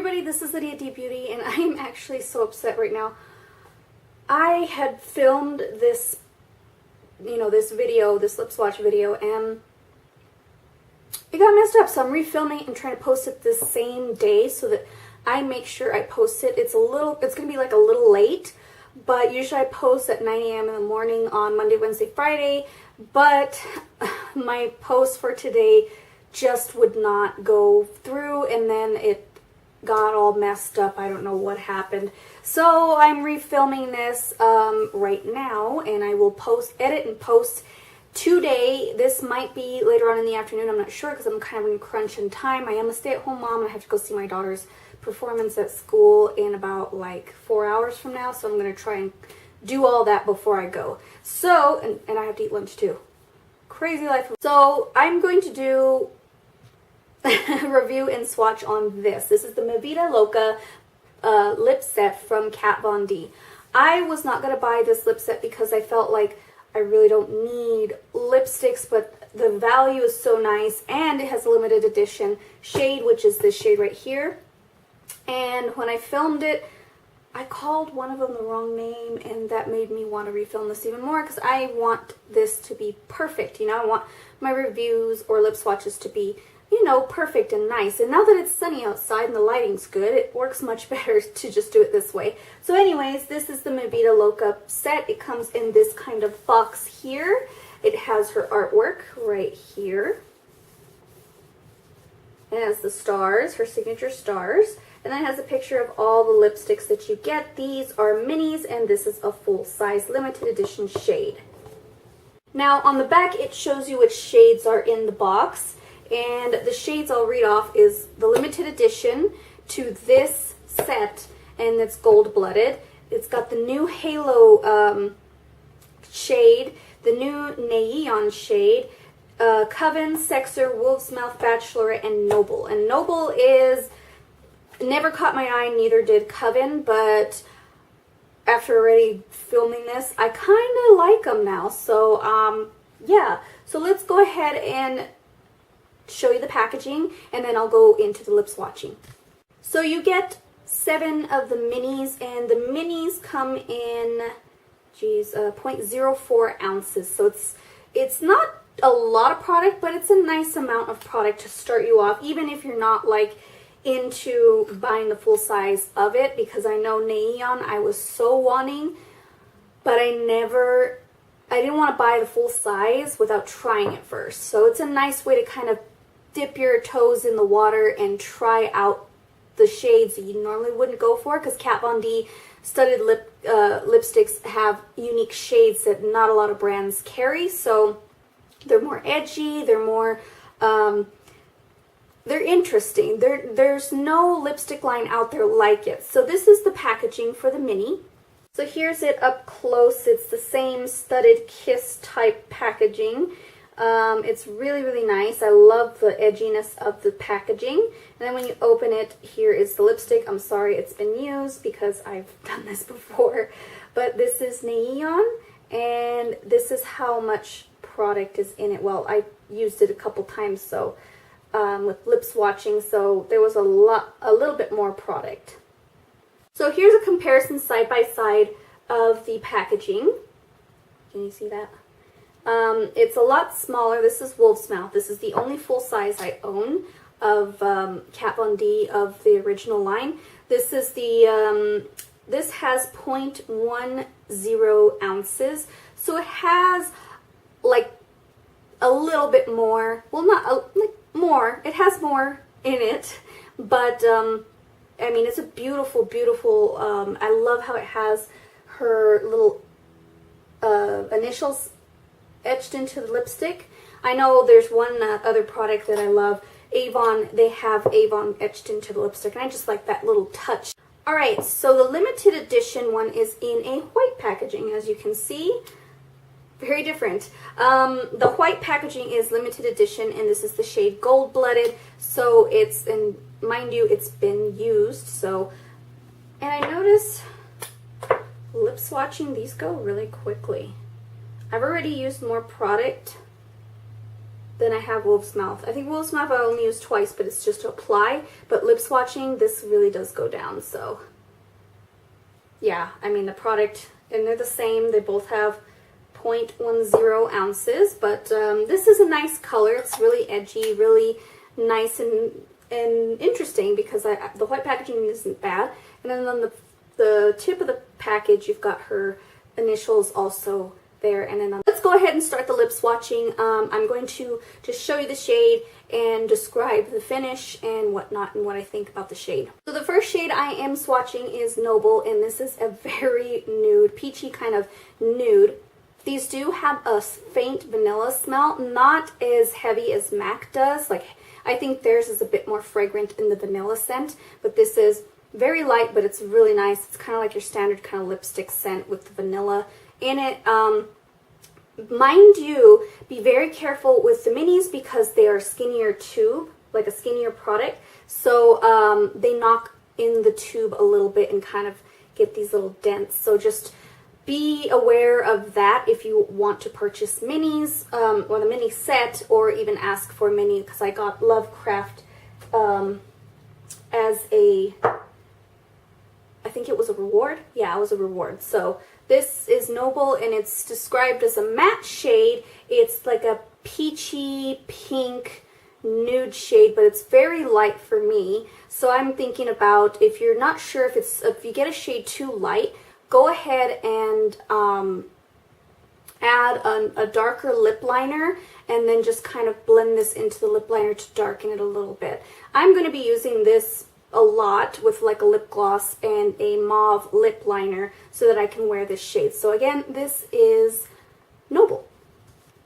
everybody, this is Lydia D Beauty, and I am actually so upset right now. I had filmed this, this video, this lip swatch video, and it got messed up, so I'm refilming it and trying to post it this same day so that I make sure I post it. It's going to be like a little late, but usually I post at 9 a.m. in the morning on Monday, Wednesday, Friday, but my post for today just would not go through, and then it got all messed up. I don't know what happened. So I'm refilming this right now, and I will edit and post today. This might be later on in the afternoon. I'm not sure because I'm kind of in crunch in time. I am a stay-at-home mom, and I have to go see my daughter's performance at school in about like 4 hours from now. So I'm going to try and do all that before I go. So, and I have to eat lunch too. Crazy life. So I'm going to do review and swatch on this. This is the Vida Loca lip set from Kat Von D. I was not going to buy this lip set because I felt like I really don't need lipsticks, but the value is so nice, and it has a limited edition shade, which is this shade right here. And when I filmed it, I called one of them the wrong name, and that made me want to refilm this even more because I want this to be perfect. I want my reviews or lip swatches to be perfect and nice. And now that it's sunny outside and the lighting's good, it works much better to just do it this way. So anyways, this is the Vida Loca set. It comes in this kind of box here. It has her artwork right here. It has the stars, her signature stars. And then it has a picture of all the lipsticks that you get. These are minis, and this is a full-size limited edition shade. Now on the back, it shows you which shades are in the box. And the shades I'll read off is the limited edition to this set, and it's gold-blooded. It's got the new Halo shade, the new NaYeon shade, Coven, Sexer, Wolf's Mouth, Bachelorette, and Noble. And Noble is never caught my eye, neither did Coven, but after already filming this, I kind of like them now. So, yeah. So let's go ahead and show you the packaging, and then I'll go into the lip swatching. So you get 7 of the minis, and the minis come in 0.04 ounces. So it's not a lot of product, but it's a nice amount of product to start you off, even if you're not like into buying the full size of it, because I know NaYeon I was so wanting, but I didn't want to buy the full size without trying it first. So it's a nice way to kind of dip your toes in the water and try out the shades that you normally wouldn't go for, because Kat Von D studded lipsticks have unique shades that not a lot of brands carry. So they're more edgy, they're more they're interesting. There's no lipstick line out there like it. So this is the packaging for the mini. So here's it up close. It's the same studded kiss type packaging. It's really, really nice. I love the edginess of the packaging. And then when you open it, here is the lipstick. I'm sorry it's been used because I've done this before. But this is NaYeon, and this is how much product is in it. Well, I used it a couple times, so with lip swatching, so there was a little bit more product. So here's a comparison side by side of the packaging. Can you see that? It's a lot smaller. This is Wolf's Mouth. This is the only full size I own of Kat Von D of the original line. This is the this has 0.10 ounces, so it has like a little bit more. Well, not like more. It has more in it, but I mean, it's a beautiful, beautiful. I love how it has her little initials etched into the lipstick. I know there's one other product that I love, Avon. They have Avon etched into the lipstick, and I just like that little touch. Alright, so the limited edition one is in a white packaging, as you can see. Very different. The white packaging is limited edition, and this is the shade Gold Blooded. So it's, and mind you, it's been used. So, and I notice lip swatching, these go really quickly. I've already used more product Then I have Wolf's Mouth. I think Wolf's Mouth I only use twice, but it's just to apply. But lip swatching, this really does go down. So yeah, I mean the product, and they're the same. They both have 0.10 ounces, but this is a nice color. It's really edgy, really nice and interesting because the white packaging isn't bad. And then on the tip of the package, you've got her initials also there. And then let's go ahead and start the lip swatching. I'm going to just show you the shade and describe the finish and whatnot and what I think about the shade. So the first shade I am swatching is Noble, and this is a very nude, peachy kind of nude. These do have a faint vanilla smell, not as heavy as MAC does. Like, I think theirs is a bit more fragrant in the vanilla scent, but this is very light, but it's really nice. It's kind of like your standard kind of lipstick scent with the vanilla in it. Mind you, be very careful with the minis because they are skinnier tube, like a skinnier product. So they knock in the tube a little bit and kind of get these little dents. So just be aware of that if you want to purchase minis or the mini set, or even ask for a mini, because I got Lovecraft as a, I think it was a reward. Yeah, it was a reward. So this is Noble, and it's described as a matte shade. It's like a peachy pink nude shade, but it's very light for me. So I'm thinking about, if you're not sure if you get a shade too light, go ahead and add a darker lip liner, and then just kind of blend this into the lip liner to darken it a little bit. I'm going to be using this a lot with like a lip gloss and a mauve lip liner so that I can wear this shade. So again, this is Noble.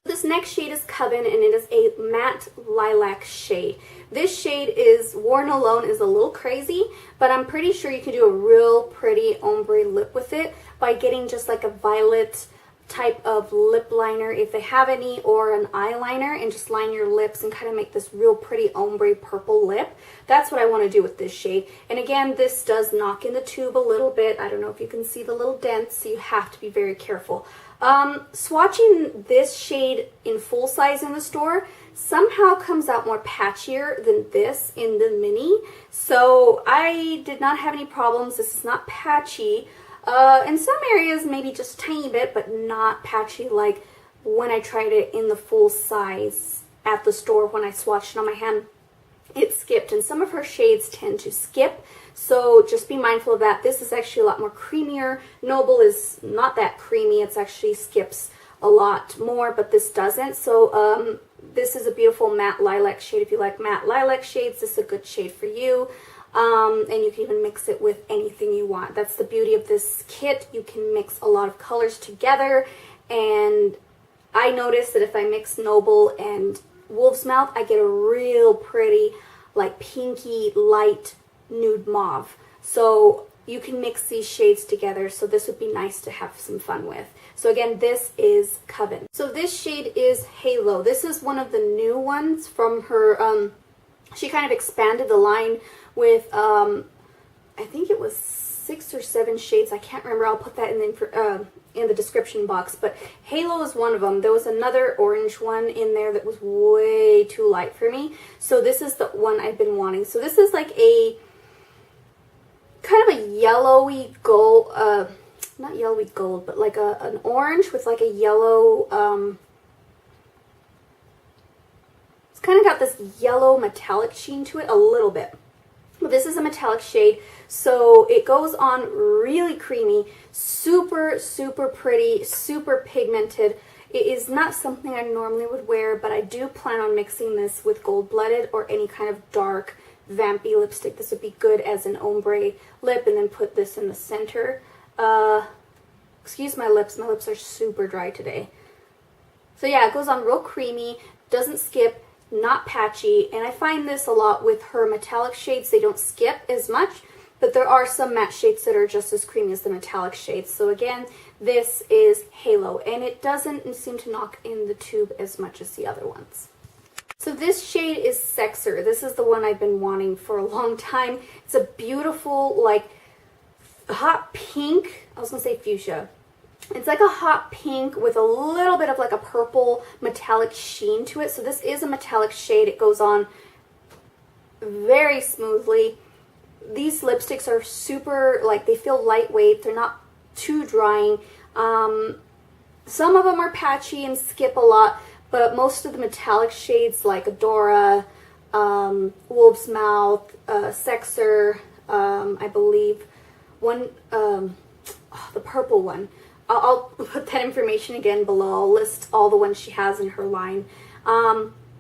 This next shade is Coven, and it is a matte lilac shade. This shade is, worn alone, is a little crazy, but I'm pretty sure you can do a real pretty ombre lip with it by getting just like a violet type of lip liner, if they have any, or an eyeliner, and just line your lips and kind of make this real pretty ombre purple lip. That's what I want to do with this shade. And again, this does knock in the tube a little bit. I don't know if you can see the little dents, so you have to be very careful. Swatching this shade in full size in the store somehow comes out more patchier than this in the mini. So I did not have any problems. This is not patchy. In some areas, maybe just a tiny bit, but not patchy like when I tried it in the full size at the store. When I swatched it on my hand, it skipped, and some of her shades tend to skip. So just be mindful of that. This is actually a lot more creamier. Noble is not that creamy. It actually skips a lot more, but this doesn't. So this is a beautiful matte lilac shade. If you like matte lilac shades, this is a good shade for you. And you can even mix it with anything you want. That's the beauty of this kit. You can mix a lot of colors together. And I noticed that if I mix Noble and Wolf's Mouth, I get a real pretty, like pinky, light nude mauve. So you can mix these shades together. So this would be nice to have some fun with. So again, this is Coven. So this shade is Halo. This is one of the new ones from her, she kind of expanded the line with, I think it was 6 or 7 shades. I can't remember. I'll put that in the description box. But Halo is one of them. There was another orange one in there that was way too light for me. So this is the one I've been wanting. So this is like a kind of a yellowy gold, not yellowy gold, but like an orange with like a yellow, it's kind of got this yellow metallic sheen to it a little bit. But this is a metallic shade, so it goes on really creamy, super, super pretty, super pigmented. It is not something I normally would wear, but I do plan on mixing this with gold-blooded or any kind of dark, vampy lipstick. This would be good as an ombre lip, and then put this in the center. Excuse my lips are super dry today. So yeah, it goes on real creamy, doesn't skip, not patchy, and I find this a lot with her metallic shades. They don't skip as much, but there are some matte shades that are just as creamy as the metallic shades. So again, this is Halo, and it doesn't seem to knock in the tube as much as the other ones. So this shade is Sexer. This is the one I've been wanting for a long time. It's a beautiful, like, hot pink. I was gonna say fuchsia. It's like a hot pink with a little bit of like a purple metallic sheen to it. So this is a metallic shade. It goes on very smoothly. These lipsticks are super, like, they feel lightweight. They're not too drying. Some of them are patchy and skip a lot, but most of the metallic shades like Adora, Wolf's Mouth, Sexer, I believe, one, the purple one. I'll put that information again below. I'll list all the ones she has in her line,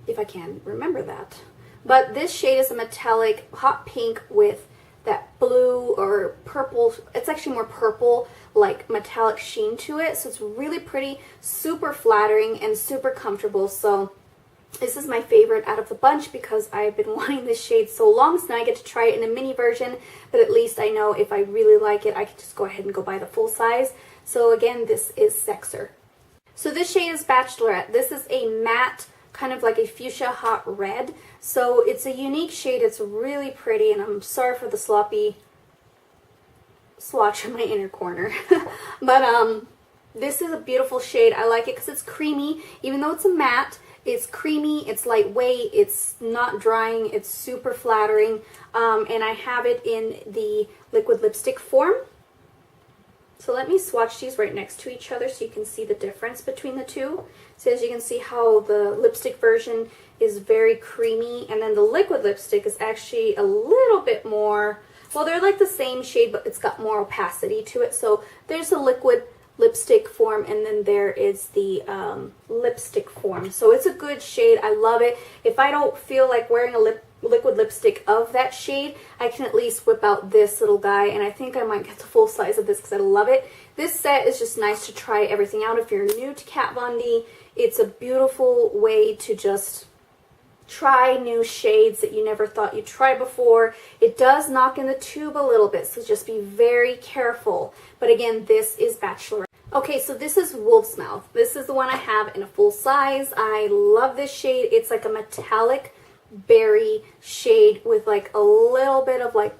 if I can remember that. But this shade is a metallic hot pink with that blue or purple. It's actually more purple, like metallic sheen to it. So it's really pretty, super flattering, and super comfortable. So this is my favorite out of the bunch because I've been wanting this shade so long. So now I get to try it in a mini version, but at least I know if I really like it, I can just go ahead and go buy the full size. So again, this is Sexer. So this shade is Bachelorette. This is a matte, kind of like a fuchsia hot red. So it's a unique shade. It's really pretty, and I'm sorry for the sloppy swatch in my inner corner. But this is a beautiful shade. I like it because it's creamy. Even though it's a matte, it's creamy, it's lightweight, it's not drying, it's super flattering. And I have it in the liquid lipstick form. So let me swatch these right next to each other so you can see the difference between the two. So as you can see how the lipstick version is very creamy, and then the liquid lipstick is actually a little bit more, well, they're like the same shade, but it's got more opacity to it. So there's the liquid lipstick form, and then there is the lipstick form. So it's a good shade. I love it. If I don't feel like wearing a liquid lipstick of that shade, I can at least whip out this little guy, and I think I might get the full size of this because I love it. This set is just nice to try everything out. If you're new to Kat Von D, it's a beautiful way to just try new shades that you never thought you'd try before. It does knock in the tube a little bit, so just be very careful. But again, this is Bachelorette. Okay, so this is Wolf's Mouth. This is the one I have in a full size. I love this shade. It's like a metallic berry shade with like a little bit of like,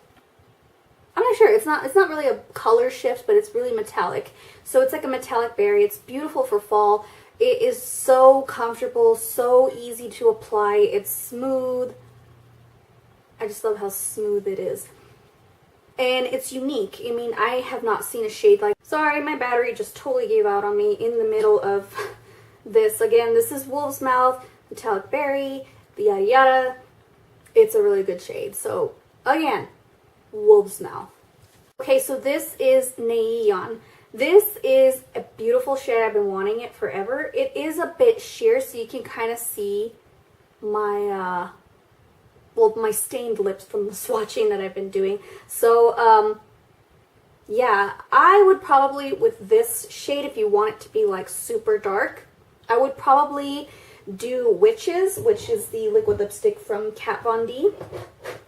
I'm not sure, it's not really a color shift, but it's really metallic. So it's like a metallic berry. It's beautiful for fall. It is so comfortable, so easy to apply. It's smooth. I just love how smooth it is. And it's unique. I mean, I have not seen a shade like... Sorry, my battery just totally gave out on me in the middle of this. Again, this is Wolf's Mouth, Metallic Berry, the yada yada. It's a really good shade. So, again, Wolf's Mouth. Okay, so this is NaYeon. This is a beautiful shade. I've been wanting it forever. It is a bit sheer, so you can kind of see my, my stained lips from the swatching that I've been doing. So, yeah, I would probably, with this shade, if you want it to be like super dark, I would probably do Witches, which is the liquid lipstick from Kat Von D.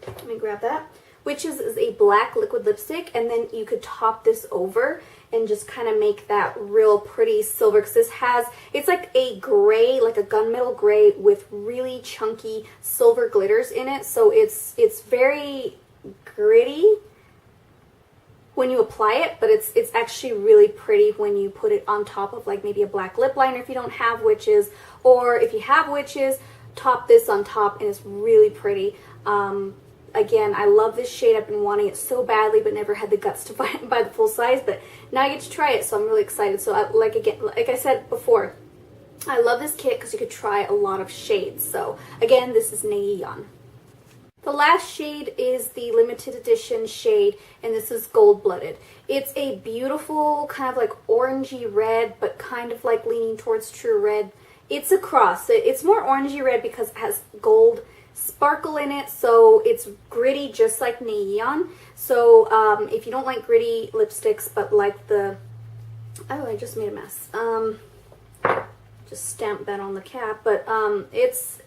Let me grab that. Witches is a black liquid lipstick, and then you could top this over and just kind of make that real pretty silver, because this has, it's like a gray, like a gunmetal gray with really chunky silver glitters in it. So it's very gritty when you apply it, but it's actually really pretty when you put it on top of like maybe a black lip liner if you don't have Witches, or if you have Witches, top this on top and it's really pretty. Again, I love this shade. I've been wanting it so badly, but never had the guts to buy the full size. But now I get to try it, so I'm really excited. So, like I said before, I love this kit because you could try a lot of shades. So, again, this is NaYeon. The last shade is the limited edition shade, and this is Gold Blooded. It's a beautiful kind of like orangey red, but kind of like leaning towards true red. It's a cross. It's more orangey red because it has gold sparkle in it, so it's gritty just like NaYeon. So if you don't like gritty lipsticks but like the, oh, I just made a mess, just stamped that on the cap, but it's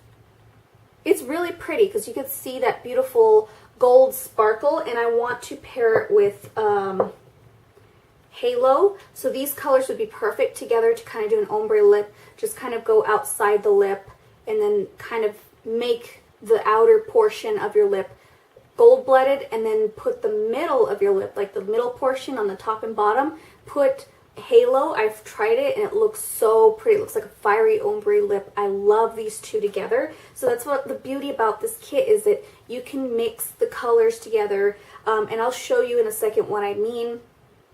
really pretty because you can see that beautiful gold sparkle, and I want to pair it with Halo. So these colors would be perfect together to kind of do an ombre lip, just kind of go outside the lip and then kind of make the outer portion of your lip gold-blooded, and then put the middle of your lip, like the middle portion on the top and bottom, put Halo. I've tried it and it looks so pretty. It looks like a fiery ombre lip. I love these two together. So that's what the beauty about this kit is, that you can mix the colors together. And I'll show you in a second what I mean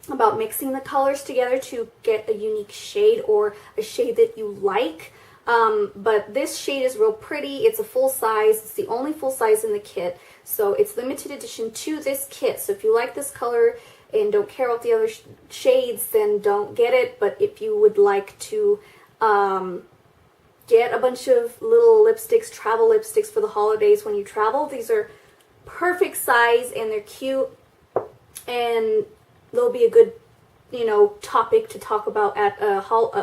about mixing the colors together to get a unique shade or a shade that you like. But this shade is real pretty. It's a full size. It's the only full size in the kit. So it's limited edition to this kit. So if you like this color and don't care about the other shades, then don't get it. But if you would like to get a bunch of little lipsticks, travel lipsticks for the holidays when you travel, these are perfect size and they're cute. And they'll be a good, you know, topic to talk about at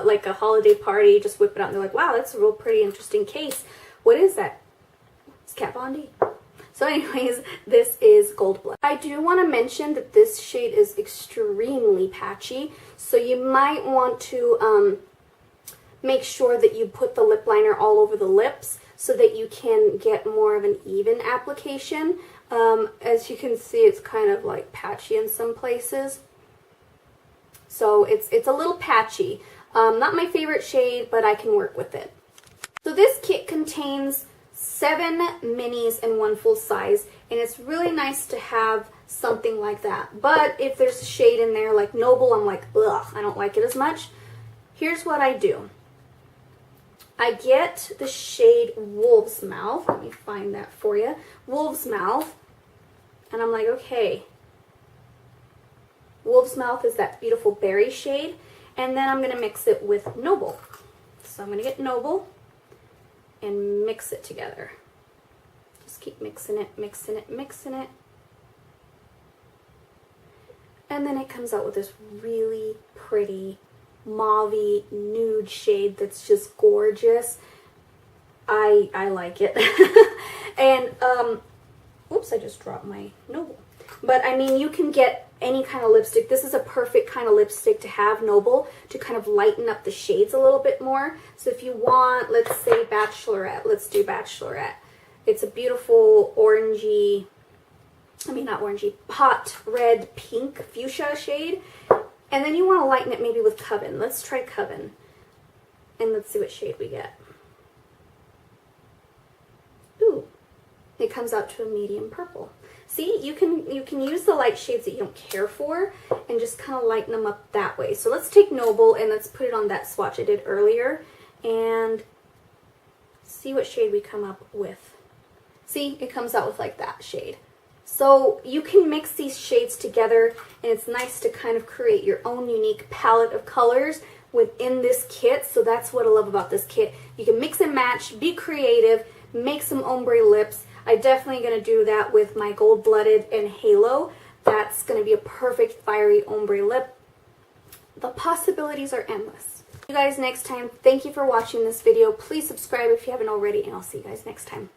like a holiday party. Just whip it out and they're like, wow, that's a real pretty interesting case. What is that? It's Kat Von D. So anyways, this is Gold Blood. I do want to mention that this shade is extremely patchy, so you might want to make sure that you put the lip liner all over the lips so that you can get more of an even application. As you can see, it's kind of like patchy in some places. So it's a little patchy. Not my favorite shade, but I can work with it. So this kit contains 7 minis and 1 full size, and it's really nice to have something like that. But if there's a shade in there like Noble, I'm like, ugh, I don't like it as much. Here's what I do. I get the shade Wolf's Mouth. Let me find that for you. Wolf's Mouth. And I'm like, okay. Wolf's Mouth is that beautiful berry shade. And then I'm going to mix it with Noble. So I'm going to get Noble and mix it together. Just keep mixing it, mixing it, mixing it. And then it comes out with this really pretty mauve-y nude shade that's just gorgeous. I like it. And oops, I just dropped my Noble. But I mean, you can get any kind of lipstick. This is a perfect kind of lipstick to have, Noble, to kind of lighten up the shades a little bit more. So if you want, let's say Bachelorette, let's do Bachelorette. It's a beautiful orangey, I mean not orangey, hot red pink fuchsia shade. And then you want to lighten it maybe with Coven. Let's try Coven. And let's see what shade we get. Ooh, it comes out to a medium purple. See, you can use the light shades that you don't care for and just kind of lighten them up that way. So let's take Noble and let's put it on that swatch I did earlier and see what shade we come up with. See, it comes out with like that shade. So you can mix these shades together and it's nice to kind of create your own unique palette of colors within this kit. So that's what I love about this kit. You can mix and match, be creative, make some ombre lips. I'm definitely going to do that with my Gold Blooded and Halo. That's going to be a perfect fiery ombre lip. The possibilities are endless. See you guys next time. Thank you for watching this video. Please subscribe if you haven't already, and I'll see you guys next time.